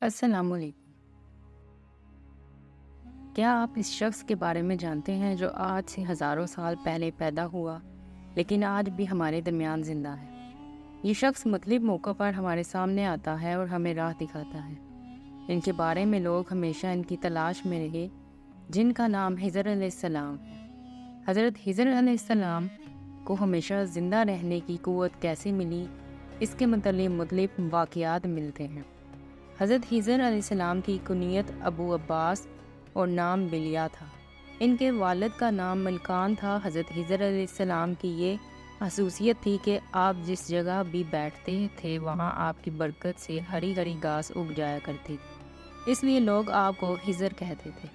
السلام علیکم۔ کیا آپ اس شخص کے بارے میں جانتے ہیں جو آج سے ہزاروں سال پہلے پیدا ہوا لیکن آج بھی ہمارے درمیان زندہ ہے؟ یہ شخص مختلف موقعوں پر ہمارے سامنے آتا ہے اور ہمیں راہ دکھاتا ہے۔ ان کے بارے میں لوگ ہمیشہ ان کی تلاش میں رہے، جن کا نام خضر علیہ السلام ہے۔ حضرت خضر علیہ السلام کو ہمیشہ زندہ رہنے کی قوت کیسے ملی، اس کے متعلق مختلف واقعات ملتے ہیں۔ حضرت خضر علیہ السلام کی کنیت ابو عباس اور نام بلیا تھا۔ ان کے والد کا نام ملکان تھا۔ حضرت خضر علیہ السلام کی یہ خصوصیت تھی کہ آپ جس جگہ بھی بیٹھتے تھے وہاں آپ کی برکت سے ہری ہری گھاس اگ جایا کرتی تھی، اس لیے لوگ آپ کو خضر کہتے تھے،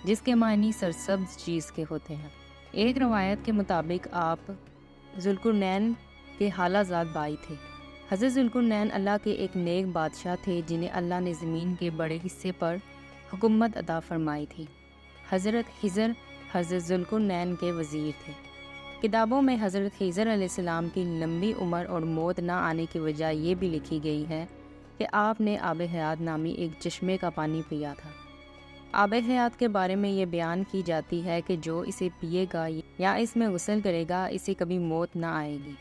جس کے معنی سرسبز چیز کے ہوتے ہیں۔ ایک روایت کے مطابق آپ ذوالقرنین کے خالہ زاد بھائی تھے۔ حضرت ذوالقرنین اللہ کے ایک نیک بادشاہ تھے جنہیں اللہ نے زمین کے بڑے حصے پر حکومت عطا فرمائی تھی۔ حضرت خضر حضرت ذوالقرنین کے وزیر تھے۔ کتابوں میں حضرت خضر علیہ السلام کی لمبی عمر اور موت نہ آنے کی وجہ یہ بھی لکھی گئی ہے کہ آپ نے آب حیات نامی ایک چشمے کا پانی پیا تھا۔ آب حیات کے بارے میں یہ بیان کی جاتی ہے کہ جو اسے پیے گا یا اس میں غسل کرے گا اسے کبھی موت نہ آئے گی۔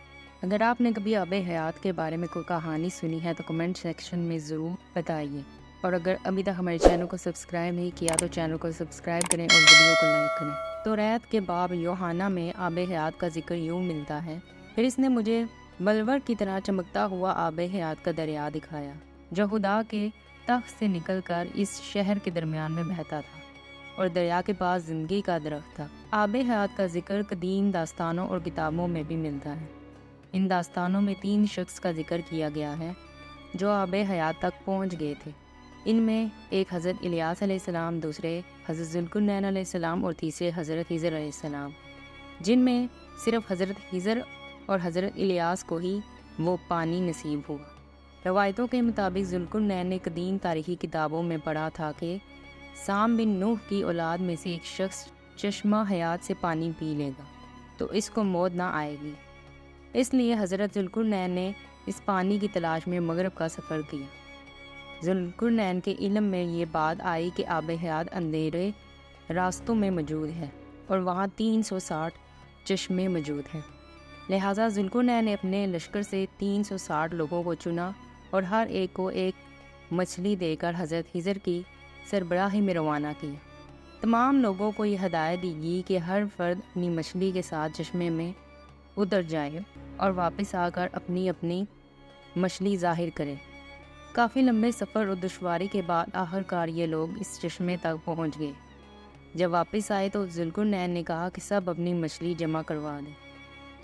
اگر آپ نے کبھی آب حیات کے بارے میں کوئی کہانی سنی ہے تو کمنٹ سیکشن میں ضرور بتائیے، اور اگر ابھی تک ہمارے چینل کو سبسکرائب نہیں کیا تو چینل کو سبسکرائب کریں اور ویڈیو کو لائک کریں۔ توریت کے باب یوحنا میں آب حیات کا ذکر یوں ملتا ہے: پھر اس نے مجھے بلور کی طرح چمکتا ہوا آب حیات کا دریا دکھایا جو خدا کے تخت سے نکل کر اس شہر کے درمیان میں بہتا تھا، اور دریا کے پاس زندگی کا درخت تھا۔ آب حیات کا ذکر قدیم داستانوں اور کتابوں میں بھی ملتا ہے۔ ان داستانوں میں 3 شخص کا ذکر کیا گیا ہے جو آب حیات تک پہنچ گئے تھے۔ ان میں ایک حضرت الیاس علیہ السلام، دوسرے حضرت ذوالقرنین علیہ السلام اور تیسرے حضرت خضر علیہ السلام، جن میں صرف حضرت خضر اور حضرت الیاس کو ہی وہ پانی نصیب ہوا۔ روایتوں کے مطابق ذوالقرنین نے قدیم تاریخی کتابوں میں پڑھا تھا کہ سام بن نوح کی اولاد میں سے ایک شخص چشمہ حیات سے پانی پی لے گا تو اس کو موت نہ آئے گی، اس لیے حضرت ذوالقرنین نے اس پانی کی تلاش میں مغرب کا سفر کیا۔ ذوالقرنین کے علم میں یہ بات آئی کہ آب حیات اندھیرے راستوں میں موجود ہے اور وہاں 360 چشمے موجود ہیں۔ لہٰذا ذوالقرنین نے اپنے لشکر سے 360 لوگوں کو چنا اور ہر ایک کو ایک مچھلی دے کر حضرت خضر کی سربراہی میں روانہ کیا۔ تمام لوگوں کو یہ ہدایت دی گئی کہ ہر فرد اپنی مچھلی کے ساتھ چشمے میں اتر جائے اور واپس آ کر اپنی اپنی مچھلی ظاہر کرے۔ کافی لمبے سفر اور دشواری کے بعد آخر کار یہ لوگ اس چشمے تک پہنچ گئے۔ جب واپس آئے تو ذوالقرنین نے کہا کہ سب اپنی مچھلی جمع کروا دیں،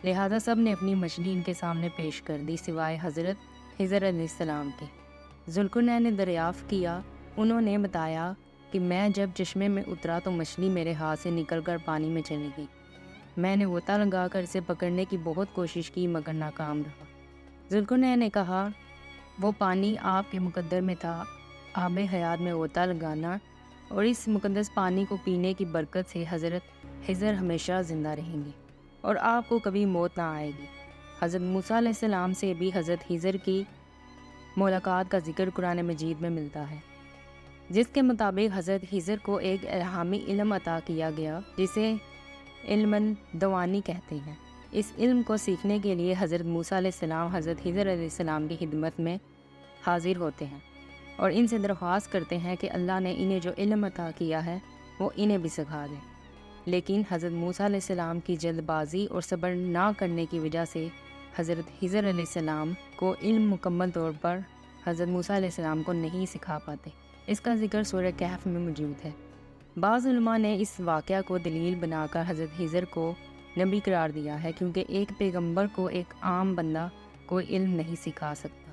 لہذا سب نے اپنی مچھلی ان کے سامنے پیش کر دی سوائے حضرت خضر علیہ السلام کے۔ ذوالقرنین نے دریافت کیا، انہوں نے بتایا کہ میں جب چشمے میں اترا تو مچھلی میرے ہاتھ سے نکل کر پانی میں چلی گئی۔ میں نے غوطہ لگا کر اسے پکڑنے کی بہت کوشش کی مگر ناکام رہا۔ ذوالقرنین نے کہا، وہ پانی آپ کے مقدر میں تھا۔ آب حیات میں غوطہ لگانا اور اس مقدس پانی کو پینے کی برکت سے حضرت خضر ہمیشہ زندہ رہیں گے اور آپ کو کبھی موت نہ آئے گی۔ حضرت موسیٰ علیہ السلام سے بھی حضرت خضر کی ملاقات کا ذکر قرآن مجید میں ملتا ہے، جس کے مطابق حضرت خضر کو ایک الہامی علم عطا کیا گیا جسے علم الدوانی کہتے ہیں۔ اس علم کو سیکھنے کے لیے حضرت موسیٰ علیہ السلام حضرت خضر علیہ السلام کی خدمت میں حاضر ہوتے ہیں اور ان سے درخواست کرتے ہیں کہ اللہ نے انہیں جو علم عطا کیا ہے وہ انہیں بھی سکھا دیں، لیکن حضرت موسیٰ علیہ السلام کی جلد بازی اور صبر نہ کرنے کی وجہ سے حضرت خضر علیہ السلام کو علم مکمل طور پر حضرت موسیٰ علیہ السلام کو نہیں سکھا پاتے۔ اس کا ذکر سورہ کہف میں موجود ہے۔ بعض علماء نے اس واقعہ کو دلیل بنا کر حضرت خضر کو نبی قرار دیا ہے، کیونکہ ایک پیغمبر کو ایک عام بندہ کوئی علم نہیں سکھا سکتا۔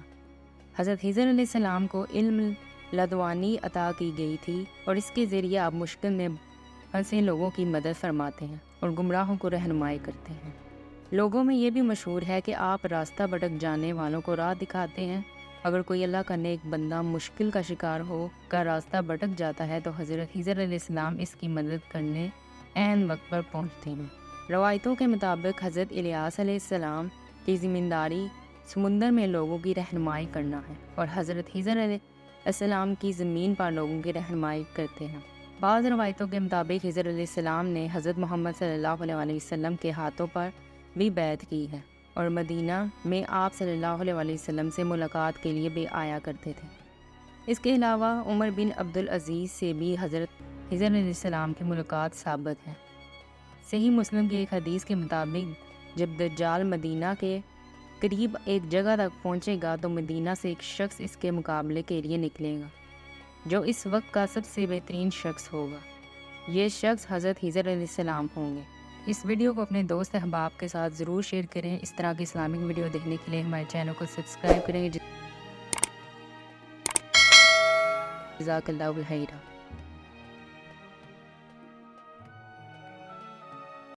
حضرت خضر علیہ السلام کو علم لدوانی عطا کی گئی تھی اور اس کے ذریعے آپ مشکل میں پھنسے لوگوں کی مدد فرماتے ہیں اور گمراہوں کو رہنمائی کرتے ہیں۔ لوگوں میں یہ بھی مشہور ہے کہ آپ راستہ بھٹک جانے والوں کو راہ دکھاتے ہیں۔ اگر کوئی اللہ کا نیک بندہ مشکل کا شکار ہو کر راستہ بھٹک جاتا ہے تو حضرت خضر علیہ السلام اس کی مدد کرنے عین وقت پر پہنچتے ہیں۔ روایتوں کے مطابق حضرت الیاس علیہ السلام کی ذمہ داری سمندر میں لوگوں کی رہنمائی کرنا ہے اور حضرت خضر السلام کی زمین پر لوگوں کی رہنمائی کرتے ہیں۔ بعض روایتوں کے مطابق خضر علیہ السلام نے حضرت محمد صلی اللہ علیہ وسلم کے ہاتھوں پر بھی بیعت کی ہے اور مدینہ میں آپ صلی اللہ علیہ وسلم سے ملاقات کے لیے بھی آیا کرتے تھے۔ اس کے علاوہ عمر بن عبدالعزیز سے بھی حضرت خضر علیہ السلام کی ملاقات ثابت ہے۔ صحیح مسلم کی ایک حدیث کے مطابق جب دجال مدینہ کے قریب ایک جگہ تک پہنچے گا تو مدینہ سے ایک شخص اس کے مقابلے کے لیے نکلے گا جو اس وقت کا سب سے بہترین شخص ہوگا۔ یہ شخص حضرت خضر علیہ السلام ہوں گے۔ اس ویڈیو کو اپنے دوست احباب کے ساتھ ضرور شیئر کریں۔ اس طرح کی اسلامک ویڈیو دیکھنے کے لیے ہمارے چینل کو سبسکرائب کریں۔ جزاک اللہ خیرا۔